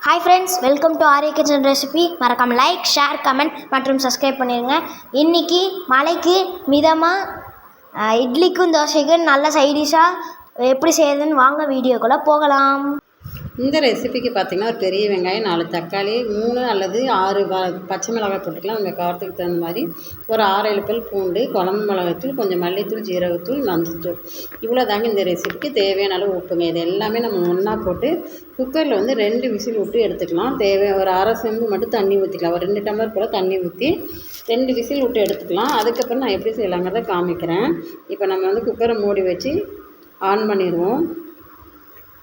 Hi friends, welcome to Arya kitchen recipe. மறக்காமல் like, share, comment மற்றும் subscribe பண்ணிடுங்க. இன்றைக்கி மழைக்கு மிதமாக இட்லிக்கும் தோசைக்கும் நல்ல சைடிஷாக எப்படி செய்யுதுன்னு வாங்க வீடியோக்குள்ளே போகலாம். இந்த ரெசிபிக்கு பார்த்திங்கன்னா ஒரு பெரிய வெங்காயம், 4 தக்காளி, 3 அல்லது 6 பச்சை மிளகாய் போட்டுக்கலாம். உங்கள் காரத்துக்கு தகுந்த மாதிரி. ஒரு 6-7 பல் பூண்டு, குழம்பு மிளகாய்த்தூள், கொஞ்சம் மல்லித்தூள், ஜீரகத்தூள், மஞ்சத்தூள். இவ்வளோ தாங்க இந்த ரெசிபிக்கு தேவையான அளவு உப்புங்க. இது எல்லாமே நம்ம ஒன்றா போட்டு குக்கரில் 2 விசில் விட்டு எடுத்துக்கலாம். ஒரு அரை செம்பு மட்டும் தண்ணி ஊற்றிக்கலாம். ஒரு 2 டம்ளர் போல் தண்ணி ஊற்றி 2 விசில் விட்டு எடுத்துக்கலாம். அதுக்கப்புறம் நான் எப்படி செய்யலாங்கிறத காமிக்கிறேன். இப்போ நம்ம குக்கரை மூடி வச்சு ஆன் பண்ணிடுவோம்.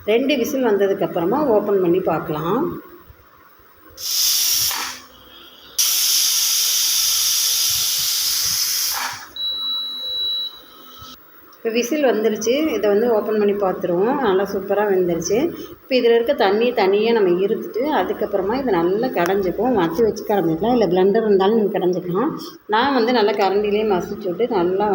2 விசில் வந்ததுக்கப்புறமா ஓப்பன் பண்ணி பார்க்கலாம். இப்போ விசில் வந்துருச்சு. இதை ஓப்பன் பண்ணி பார்த்துருவோம். நல்லா சூப்பராக வெந்துருச்சு. இப்போ இதில் இருக்க தண்ணி தனியாக நம்ம இருத்துட்டு அதுக்கப்புறமா இதை நல்லா கடைஞ்சிப்போம். மத்தி வச்சு கடைஞ்சிக்கலாம், இல்லை பிளெண்டர் இருந்தாலும் நீங்கள் கடைஞ்சிக்கலாம். நான் நல்லா கரண்டிலேயே மசிச்சு விட்டு நல்லா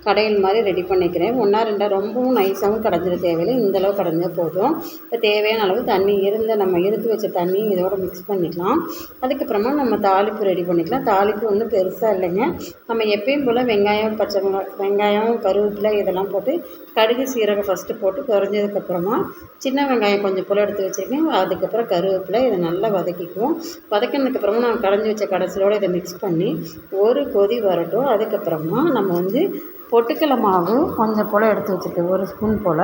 கடையில் மாதிரி ரெடி பண்ணிக்கிறேன். 1-2 ரொம்பவும் நைஸாகவும் கடைஞ்சிட தேவையில்லை. இந்தளவு கடைஞ்சால் போதும். இப்போ தேவையான அளவு தண்ணி நம்ம எடுத்து வச்ச தண்ணி இதோட மிக்ஸ் பண்ணிக்கலாம். அதுக்கப்புறமா நம்ம தாளிப்பு ரெடி பண்ணிக்கலாம். தாளிப்பு ஒன்றும் பெருசாக இல்லைங்க. நம்ம எப்பயும் போல் வெங்காயம், வெங்காயம், கருவேப்பிலை இதெல்லாம் போட்டு கடுகு, சீரகம் ஃபஸ்ட்டு போட்டு குறைஞ்சதுக்கப்புறமா சின்ன வெங்காயம் கொஞ்சம் போல் எடுத்து வச்சுருக்கேன். அதுக்கப்புறம் கருவேப்பிலை இதை நல்லா வதக்கிக்குவோம். வதக்கினதுக்கப்புறமா நான் கடைஞ்சி வச்ச கடைசியோடு இதை மிக்ஸ் பண்ணி ஒரு கொதி வரட்டும். அதுக்கப்புறமா நம்ம பொட்டுக்கடலை மாவு கொஞ்சம் போல் எடுத்து வச்சுருக்கேன், 1 ஸ்பூன் போல்.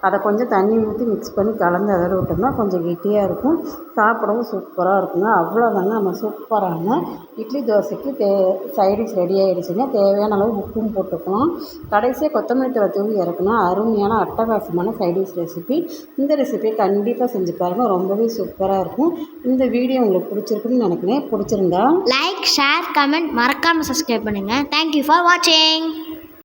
அதை கொஞ்சம் தண்ணி ஊற்றி மிக்ஸ் பண்ணி கலந்து அதில் விட்டோம்னா கொஞ்சம் கெட்டியாக இருக்கும். சாப்பிடவும் சூப்பராக இருக்குங்க. அவ்வளோதாங்க, நம்ம சூப்பரான இட்லி தோசைக்கு சைடிஷ் ரெடி ஆகிடுச்சுங்க. தேவையான அளவு உப்பும் போட்டுக்கலாம். கடைசியாக கொத்தமல்லி தழை தூவி இறக்குனா அருமையான அட்டகாசமான சைடிஷ் ரெசிபி. இந்த ரெசிபியை கண்டிப்பாக செஞ்சு பாருங்கள், ரொம்பவே சூப்பராக இருக்கும். இந்த வீடியோ உங்களுக்கு பிடிச்சிருக்குன்னு நினைக்கிறேன். பிடிச்சிருந்தா லைக், ஷேர், கமெண்ட் மறக்காமல் சப்ஸ்கிரைப் பண்ணுங்கள். தேங்க்யூ ஃபார் வாட்சிங்.